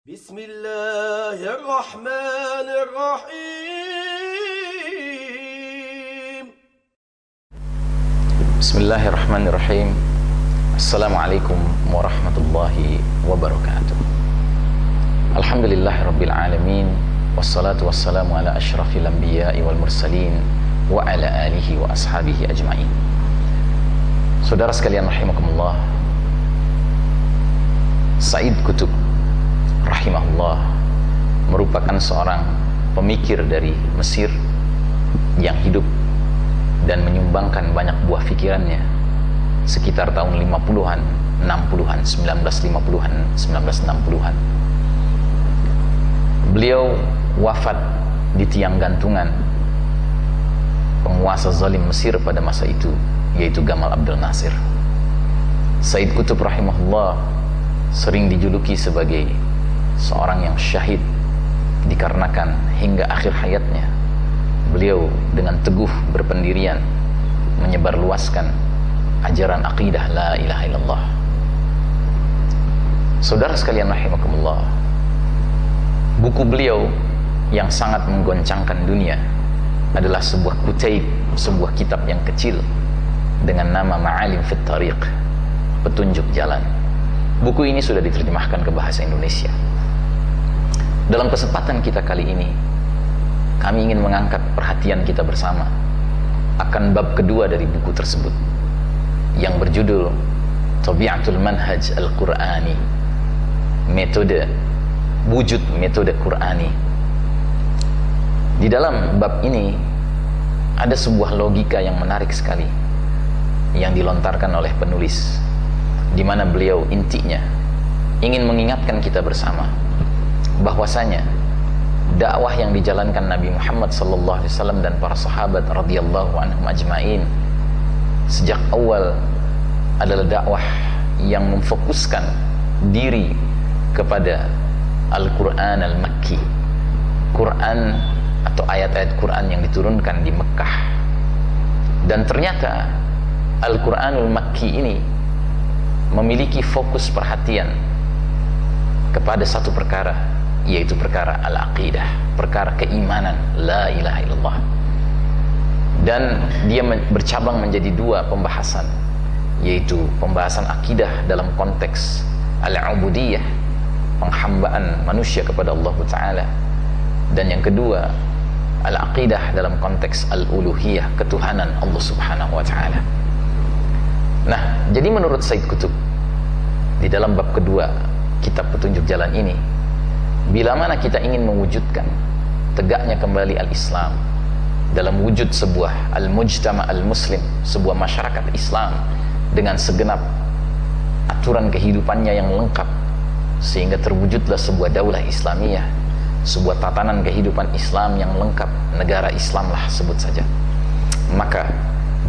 بسم الله الرحمن الرحيم بسم الله الرحمن الرحيم. Assalamualaikum warahmatullahi wabarakatuh. Alhamdulillahi rabbil alamin. Wassalatu wassalamu ala ashrafil anbiya'i wal mursalin wa ala alihi wa ashabihi ajma'in. Saudara sekalian rahimakumullah, Said Qutb rahimahullah merupakan seorang pemikir dari Mesir yang hidup dan menyumbangkan banyak buah pikirannya sekitar tahun 50-an, 60-an, 1950-an, 1960-an. Beliau wafat di tiang gantungan penguasa zalim Mesir pada masa itu, yaitu Gamal Abdel Nasir. Said Qutb rahimahullah sering dijuluki sebagai seorang yang syahid dikarenakan hingga akhir hayatnya beliau dengan teguh berpendirian menyebarluaskan ajaran akidah la ilaha illallah. Saudara sekalian rahimakumullah, buku beliau yang sangat menggoncangkan dunia adalah sebuah kutaib, sebuah kitab yang kecil dengan nama Ma'alim fit Tariq, petunjuk jalan. Buku ini sudah diterjemahkan ke bahasa Indonesia. Dalam kesempatan kita kali ini, kami ingin mengangkat perhatian kita bersama akan bab kedua dari buku tersebut yang berjudul Tabi'atul Manhaj Al-Qur'ani, metode, wujud metode Qur'ani. Di dalam bab ini ada sebuah logika yang menarik sekali yang dilontarkan oleh penulis, di mana beliau intinya ingin mengingatkan kita bersama bahwasanya dakwah yang dijalankan Nabi Muhammad SAW dan para sahabat radhiyallahu anhum ajma'in sejak awal adalah dakwah yang memfokuskan diri kepada Al-Quran Al-Makki, Quran atau ayat-ayat Quran yang diturunkan di Mekah. Dan ternyata Al-Quranul Makki ini memiliki fokus perhatian kepada satu perkara, yaitu perkara al-aqidah, perkara keimanan la ilaha illallah. Dan dia bercabang menjadi dua pembahasan, yaitu pembahasan akidah dalam konteks al-ubudiyah, penghambaan manusia kepada Allah Ta'ala, dan yang kedua al-aqidah dalam konteks al-uluhiyah, ketuhanan Allah Subhanahu wa Ta'ala. Nah, jadi menurut Said Qutb di dalam bab kedua kitab petunjuk jalan ini, bila mana kita ingin mewujudkan tegaknya kembali al-Islam dalam wujud sebuah al-mujtama al-muslim, sebuah masyarakat Islam dengan segenap aturan kehidupannya yang lengkap, sehingga terwujudlah sebuah daulah Islamiyah, sebuah tatanan kehidupan Islam yang lengkap, negara Islam lah sebut saja, maka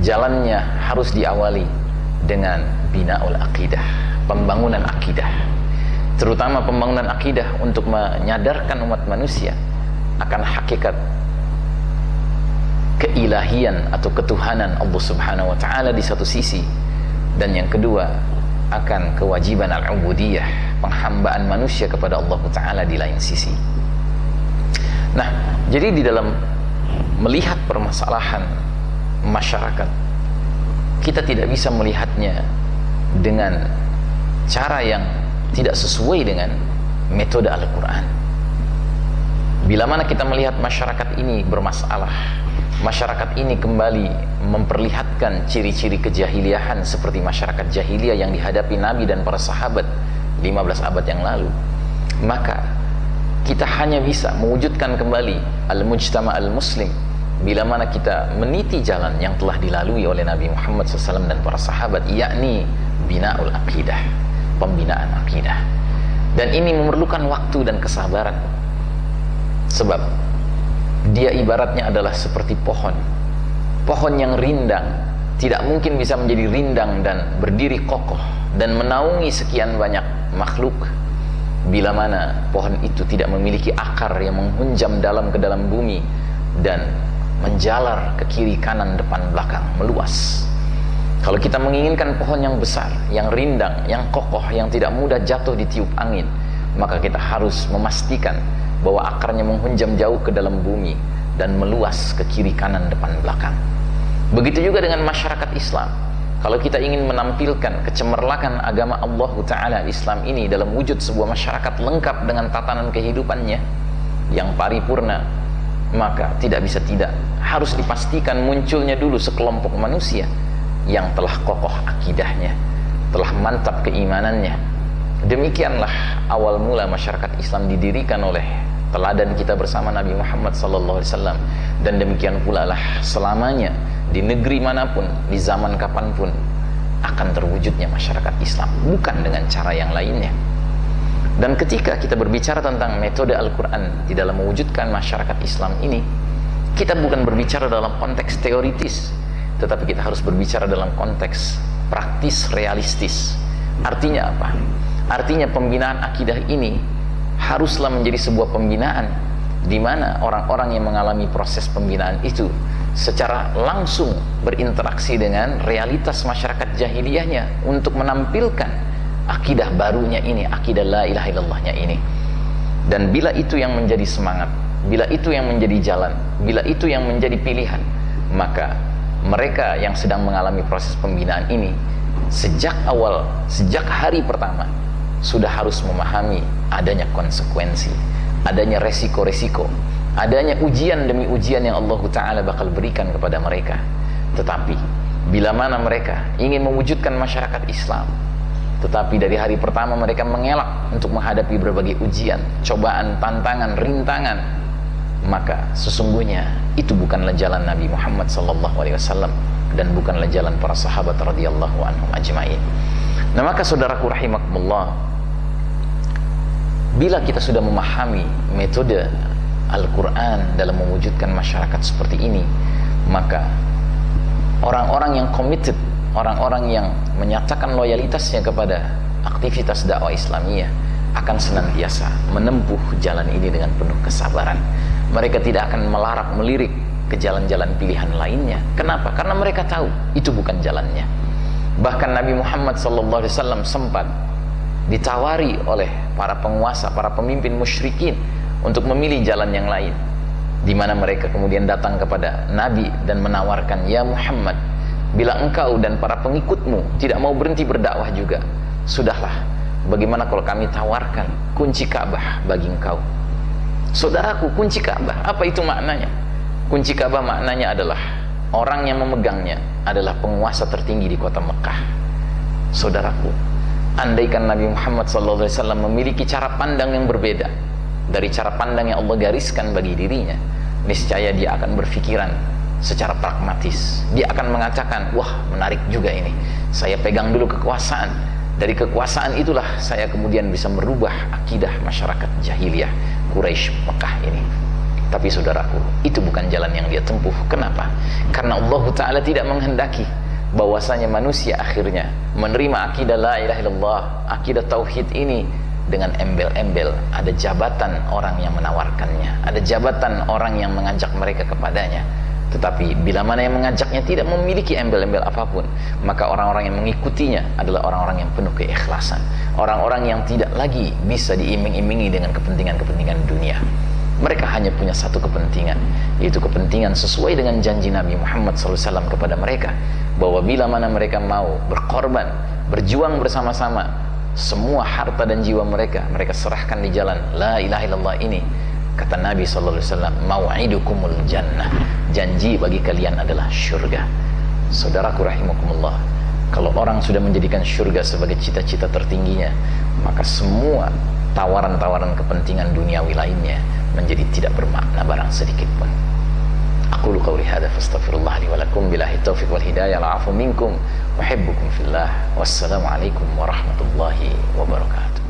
jalannya harus diawali dengan binaul aqidah, pembangunan akidah, terutama pembangunan akidah untuk menyadarkan umat manusia akan hakikat keilahian atau ketuhanan Allah Subhanahu wa Ta'ala di satu sisi, dan yang kedua akan kewajiban al-ubudiyah, penghambaan manusia kepada Allah Ta'ala di lain sisi. Nah, jadi di dalam melihat permasalahan masyarakat, kita tidak bisa melihatnya dengan cara yang tidak sesuai dengan metode Al-Quran. Bila mana kita melihat masyarakat ini bermasalah, masyarakat ini kembali memperlihatkan ciri-ciri kejahiliahan seperti masyarakat jahiliyah yang dihadapi Nabi dan para sahabat 15 abad yang lalu, maka kita hanya bisa mewujudkan kembali al-mujtama al-muslim bila mana kita meniti jalan yang telah dilalui oleh Nabi Muhammad SAW dan para sahabat, yakni binaul aqidah, pembinaan akidah. Dan ini memerlukan waktu dan kesabaran, sebab dia ibaratnya adalah seperti pohon yang rindang, tidak mungkin bisa menjadi rindang dan berdiri kokoh dan menaungi sekian banyak makhluk bila mana pohon itu tidak memiliki akar yang menghunjam dalam ke dalam bumi dan menjalar ke kiri kanan depan belakang, meluas. Kalau kita menginginkan pohon yang besar, yang rindang, yang kokoh, yang tidak mudah jatuh ditiup angin, maka kita harus memastikan bahwa akarnya menghunjam jauh ke dalam bumi dan meluas ke kiri kanan depan belakang. Begitu juga dengan masyarakat Islam. Kalau kita ingin menampilkan kecemerlakan agama Allah Ta'ala Islam ini dalam wujud sebuah masyarakat lengkap dengan tatanan kehidupannya yang paripurna, maka tidak bisa tidak harus dipastikan munculnya dulu sekelompok manusia yang telah kokoh akidahnya, telah mantap keimanannya. Demikianlah awal mula masyarakat Islam didirikan oleh teladan kita bersama Nabi Muhammad SAW, dan demikian pula lah selamanya di negeri manapun, di zaman kapanpun akan terwujudnya masyarakat Islam, bukan dengan cara yang lainnya. Dan ketika kita berbicara tentang metode Al-Quran di dalam mewujudkan masyarakat Islam ini, kita bukan berbicara dalam konteks teoritis, tetapi kita harus berbicara dalam konteks praktis, realistis. Artinya apa? Artinya pembinaan akidah ini haruslah menjadi sebuah pembinaan di mana orang-orang yang mengalami proses pembinaan itu secara langsung berinteraksi dengan realitas masyarakat jahiliyahnya untuk menampilkan akidah barunya ini, akidah la ilaha illallahnya ini. Dan bila itu yang menjadi semangat, bila itu yang menjadi jalan, bila itu yang menjadi pilihan, maka mereka yang sedang mengalami proses pembinaan ini sejak awal, sejak hari pertama sudah harus memahami adanya konsekuensi, adanya resiko-resiko, adanya ujian demi ujian yang Allah Ta'ala bakal berikan kepada mereka. Tetapi bila mana mereka ingin mewujudkan masyarakat Islam, tetapi dari hari pertama mereka mengelak untuk menghadapi berbagai ujian, cobaan, tantangan, rintangan, maka sesungguhnya itu bukanlah jalan Nabi Muhammad SAW dan bukanlah jalan para sahabat radhiyallahu anhum ajma'in. Nah, maka saudaraku rahimakumullah, bila kita sudah memahami metode Al-Quran dalam mewujudkan masyarakat seperti ini, maka orang-orang yang committed, orang-orang yang menyatakan loyalitasnya kepada aktivitas dakwah Islamiyah akan senantiasa menempuh jalan ini dengan penuh kesabaran. Mereka tidak akan melirik ke jalan-jalan pilihan lainnya. Kenapa? Karena mereka tahu itu bukan jalannya. Bahkan Nabi Muhammad SAW sempat ditawari oleh para penguasa, para pemimpin musyrikin untuk memilih jalan yang lain, di mana mereka kemudian datang kepada Nabi dan menawarkan, "Ya Muhammad, bila engkau dan para pengikutmu tidak mau berhenti berdakwah juga, sudahlah, bagaimana kalau kami tawarkan kunci Ka'bah bagi engkau?" Saudaraku, kunci Ka'bah, apa itu maknanya? Kunci Ka'bah maknanya adalah orang yang memegangnya adalah penguasa tertinggi di kota Mekah. Saudaraku, andaikan Nabi Muhammad SAW memiliki cara pandang yang berbeda dari cara pandang yang Allah gariskan bagi dirinya, niscaya dia akan berpikiran secara pragmatis. Dia akan mengatakan, wah, menarik juga ini, saya pegang dulu kekuasaan, dari kekuasaan itulah saya kemudian bisa merubah akidah masyarakat jahiliyah Quraisy Mekah ini. Tapi saudaraku, itu bukan jalan yang dia tempuh. Kenapa? Karena Allah Ta'ala tidak menghendaki bahwasanya manusia akhirnya menerima akidah la ilaha illallah, akidah tauhid ini dengan embel-embel. Ada jabatan orang yang menawarkannya, ada jabatan orang yang mengajak mereka kepadanya. Tetapi bila mana yang mengajaknya tidak memiliki embel-embel apapun, maka orang-orang yang mengikutinya adalah orang-orang yang penuh keikhlasan, orang-orang yang tidak lagi bisa diiming-imingi dengan kepentingan-kepentingan dunia. Mereka hanya punya satu kepentingan, yaitu kepentingan sesuai dengan janji Nabi Muhammad SAW kepada mereka, bahwa bila mana mereka mau berkorban, berjuang bersama-sama, semua harta dan jiwa mereka serahkan di jalan la ilaha illallah ini. Kata Nabi SAW, mau'idukumul jannah, janji bagi kalian adalah syurga. Saudaraku rahimakumullah, kalau orang sudah menjadikan syurga sebagai cita-cita tertingginya, maka semua tawaran-tawaran kepentingan duniawi lainnya menjadi tidak bermakna barang sedikit pun. Aqulu qawli hadza fastaghfirullah li wa lakum, billahi taufiq wal hidayah, al'afu minkum, uhibbukum fillah, wassalamu alaikum warahmatullahi wabarakatuh.